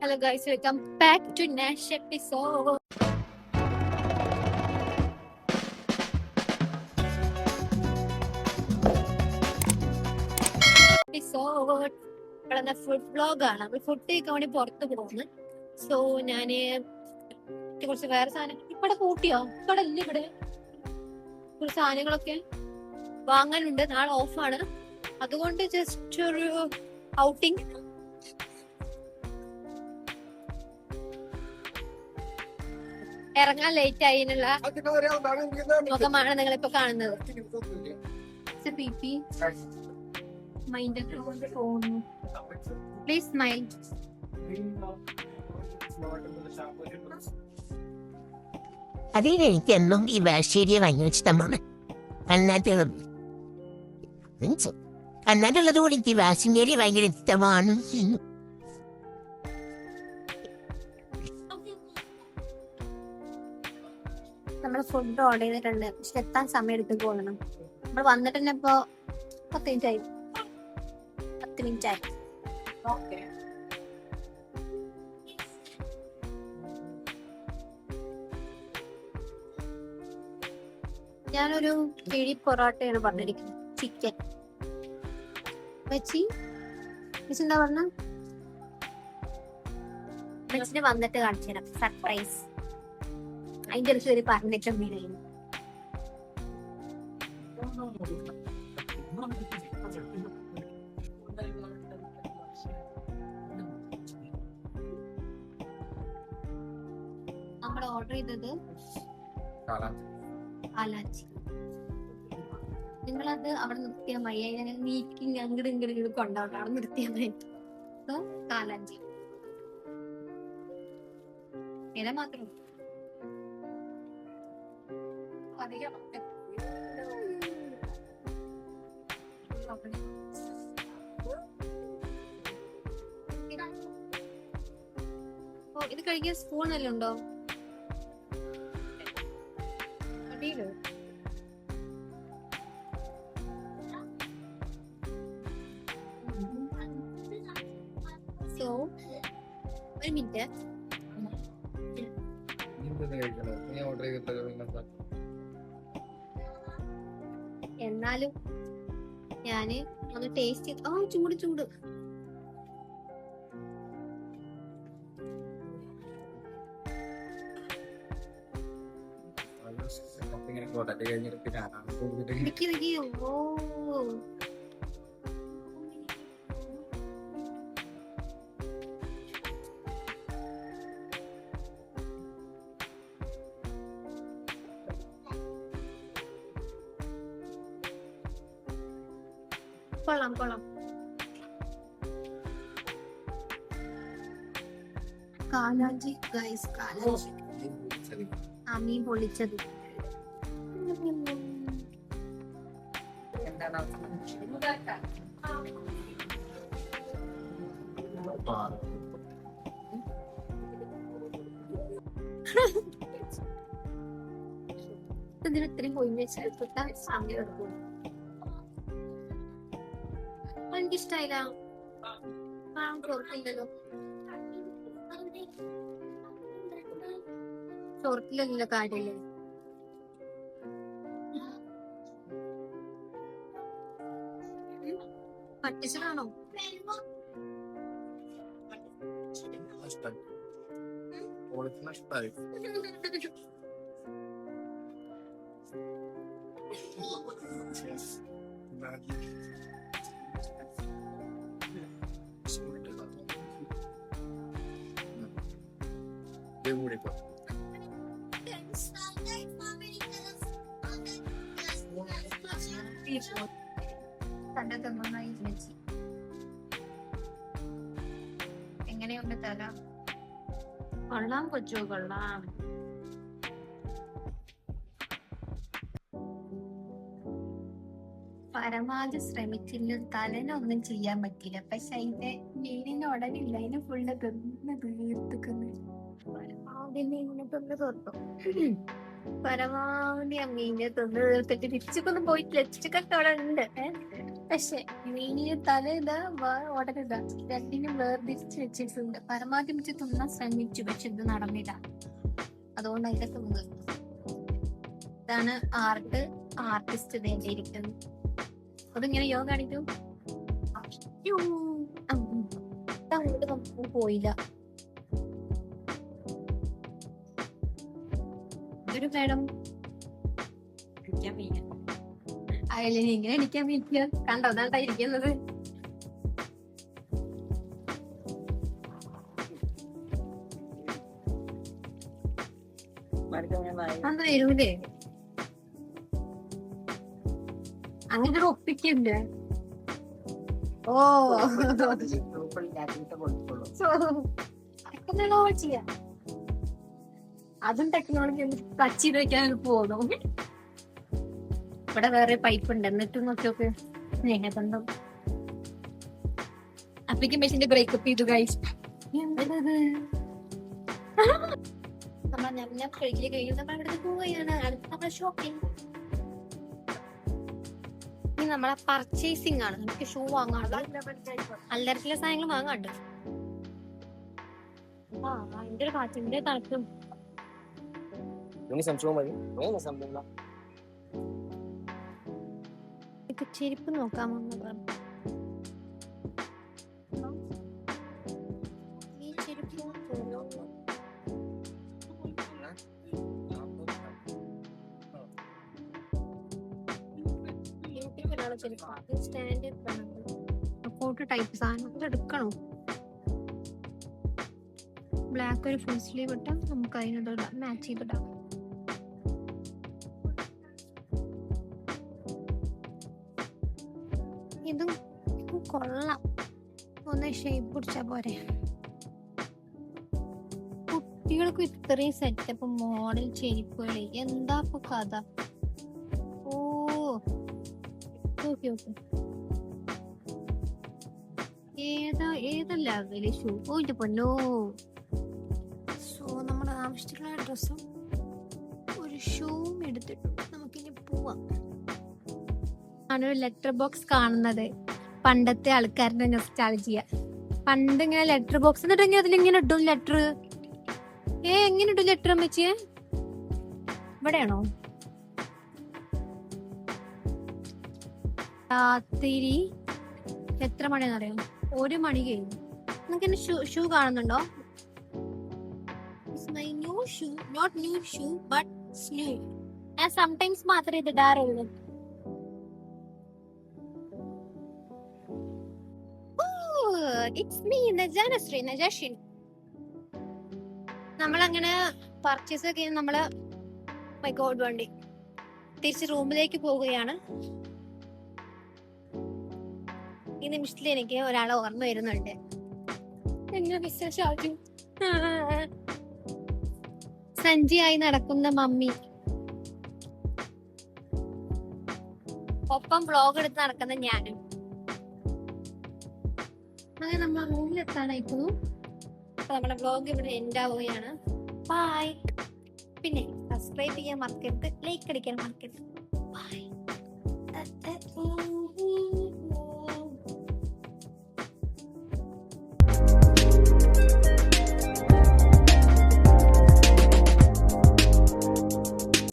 Hello guys, welcome back to next episode. ഇവിടെ food വ്ലോഗാണ്. നമ്മൾ food കഴിക്കാൻ വേണ്ടി പുറത്ത് പോകുന്നു. സോ ഞാന് കുറച്ച് വേറെ സാധനം ഇവിടെ കൂട്ടിയോ ഇവിടെ ഇല്ല. ഇവിടെ കുറച്ച് സാധനങ്ങളൊക്കെ വാങ്ങാനുണ്ട്. നാളെ ഓഫാണ്. അതുകൊണ്ട് ജസ്റ്റ് ഒരു ഔട്ടിങ്. ഇറങ്ങാൻ ലേറ്റ് ആയതിനുള്ള മുഖമാണ് നിങ്ങളിപ്പോ കാണുന്നത്. Please smile. അതിന് എനിക്ക് എന്നും ഈ ബാക്ടീരിയ ഭയങ്കര ഇഷ്ടമാണ്. കണ്ണാട്ടുള്ളത് കൂടി എനിക്ക് ബാക്ടീരിയ ഭയങ്കര ഇഷ്ടമാണ്. നമ്മള് ഫുഡ് ഓർഡർ ചെയ്തിട്ടുണ്ട്. പക്ഷെ എത്താൻ സമയം എടുത്ത് പോകണം. നമ്മൾ വന്നിട്ട് തന്നെ ഇപ്പൊ 10 മിനിറ്റ് ആയി. ഞാനൊരു കിഴി പൊറോട്ടയാണ് പറഞ്ഞിരിക്കുന്നത്. ചിക്കൻ വെച്ചി എന്താ പറഞ്ഞ വെച്ചിന് വന്നിട്ട് കാണിച്ചു തരാം. സർപ്രൈസ്. അതിന്റെ അടുത്ത് ഒരു പറഞ്ഞിട്ടും വീണു. നമ്മൾ ഓർഡർ ചെയ്തത് കാലാച്ചി. നിങ്ങളത് അവിടെ നിർത്തിയാൽ മതി. അതിനെ നീക്കി അങ്ങോട്ട് ഇങ്ങോട്ട് കൊണ്ടോട്ടെ. അവിടെ നിർത്തിയാൽ മതി. കാലാഞ്ചി ഇല മാത്രം. ഇത് കഴിക്കാൻ സ്പൂൺ എല്ലാം ഉണ്ടോ? സോ ഒരു മിനിറ്റ്. എന്നാലും ഞാന് ഒന്ന് ടേസ്റ്റ് ചെയ്ത്. ചൂട് ചൂട്. കൊള്ളാം കൊള്ളാം. കാലാഞ്ചി ഗൈസ്, കാലാഞ്ചി. മീൻ പൊള്ളിച്ചത്. ഇതിന് ഇത്രയും പോയി വെച്ചാൽ സമയം എടുക്കും. എനിക്കിഷ്ടായില്ല. ചോർത്തില്ലല്ലോ. ചോർത്തില്ലല്ലോ കാര്യല്ലേ. പറ്റിച്ചതാണോ? എങ്ങനെയുണ്ട് തല? കൊള്ളാം കൊച്ചു, കൊള്ളാം. പരമാവധി ശ്രമിച്ചില്ല. തലനൊന്നും ചെയ്യാൻ പറ്റില്ല. പക്ഷെ അതിന്റെ മീനിന്റെ ഉടനില്ല. അതിന് ഫുള്ള് തിന്ന് തീർത്തിക്കുന്നു. പരമാവധി മീനിനെ തിന്ന് തീർത്തു. പരമാവധി ആ മീനെ തിന്ന് തീർത്തിട്ട് ലിപ്സ്റ്റിക്കൊന്നും പോയിട്ടില്ല. ലിപ്സ്റ്റിക്കൊക്കെ അവിടെ ഉണ്ട്. പക്ഷെ മീനിന് തല ഇതാ ഉടനിതാ രണ്ടിനും വേർതിരിച്ച് വെച്ചിട്ടുണ്ട്. പരമാവധി വെച്ച് തിന്നാൻ ശ്രമിച്ചു, പക്ഷെ ഇത് നടന്നില്ല. അതുകൊണ്ട് അതിന്റെ തിന്നത്. ഇതാണ് ആർട്ടിസ്റ്റ് ഇരിക്കുന്നത്. അതിങ്ങനെ യോഗ കാണിക്കും. അങ്ങോട്ട് നമുക്ക് പോയില്ല. ഒരു മേഡം അയലിന് ഇങ്ങനെ അടിക്കാൻ പറ്റില്ല. കണ്ടോ അതാണ്ടായിരിക്കുന്നത്. അന്ന് വരൂലേ അങ്ങനെ ഒരു ഒപ്പിക്കണ്ടേ? ഓ ചെയ്യാ. അതും ടെക്നോളജി ടച്ച് ചെയ്ത് വെക്കാൻ പോകുന്നു. ഇവിടെ വേറെ പൈപ്പ് ഉണ്ട്. എന്നിട്ടും നോക്കിയൊക്കെ സ്നേഹബന്ധം. അപ്പേക്കും മെഷീന്റെ ബ്രേക്കപ്പ് ചെയ്തു ഗൈസ്. നമ്മൾ കഴിക്കല് കഴിഞ്ഞു. നമ്മൾ ഇവിടെ പോവുകയാണ്. അടുത്ത നമ്മളെ ഷോപ്പിംഗ്. ഇനി നമ്മളെ പർച്ചേസിംഗ് ആണ്. നമുക്ക് ഷൂ വാങ്ങാണ്ട്, അല്ലറച്ചിലെ സാധനങ്ങൾ വാങ്ങാണ്ട്. ഭയങ്കര കാറ്റിന്റെ തണുപ്പും. ചെരുപ്പ് നോക്കാമോ? ഈ ചെരുപ്പ് കോട്ട് ടൈപ്പ് സാധനം എടുക്കണോ? ബ്ലാക്ക് ഒരു ഫുൾ സ്ലീവ് ഇട്ടാൽ നമുക്ക് അതിനോട് മാച്ച് ചെയ്തിടാം. ഇതും കൊള്ളാം. ഒന്ന് ഷേപ്പ് പിടിച്ചാ പോരെ. കുട്ടികൾക്ക് ഇത്രയും സെറ്റപ്പ് മോഡൽ ചെരിപ്പുകളി എന്താ ഇപ്പൊ കഥ? ഓ ഓക്കെ ഓക്കെ. ഏതല്ല വലിയ ഷൂ പോയിട്ട് പൊന്നോ. സോ നമ്മുടെ ആവശ്യത്തിലുള്ള ഡ്രസ്സും ഒരു ഷൂവും എടുത്തിട്ടു നമുക്കിനി പോവാം. ആണ് ലെറ്റർ ബോക്സ് കാണുന്നത്. പണ്ടത്തെ ആൾക്കാരുടെ നൊസ്റ്റാൾജിയ. പണ്ട് ഇങ്ങനെ ലെറ്റർ ബോക്സ് എന്നിട്ട് അതിലിങ്ങനെ ഇടും ലെറ്റർ. എങ്ങനെ ഇടും ലെറ്റർ അമ്മച്ചിയെ? ഇവിടെയാണോ? രാത്രി എത്ര മണിയാണെന്ന് അറിയാം? 1 മണി കഴിഞ്ഞു. നമുക്ക് എന്നെ ഷൂ കാണുന്നുണ്ടോ? My new shoe, not new shoe, but new. ഞാൻ sometimes മാത്രമേ ഇത് ഇടാറുള്ളൂ. It's me, Najashin. നമ്മളങ്ങനെ പർച്ചേസ് ഒക്കെ നമ്മള് മൈ ഗോഡ് വണ്ടി തിരിച്ച് റൂമിലേക്ക് പോവുകയാണ്. ഈ നിമിഷത്തിൽ എനിക്ക് ഒരാളെ ഓർമ്മ വരുന്നുണ്ട്. എങ്ങനെ വിശേഷം? സഞ്ചിയായി നടക്കുന്ന മമ്മി, ഒപ്പം വ്ലോഗ് എടുത്ത് നടക്കുന്ന ഞാനും. അങ്ങനെ നമ്മൾ റൂമിലെത്താനായിക്കുന്നു. അപ്പൊ നമ്മുടെ വ്ലോഗ് ഇവിടെ എൻഡ് ആവുകയാണ്. ബൈ. പിന്നെ സബ്സ്ക്രൈബ് ചെയ്യാൻ മറക്കരുത്, ലൈക്ക് അടിക്കാൻ മറക്കരുത്. ബൈ.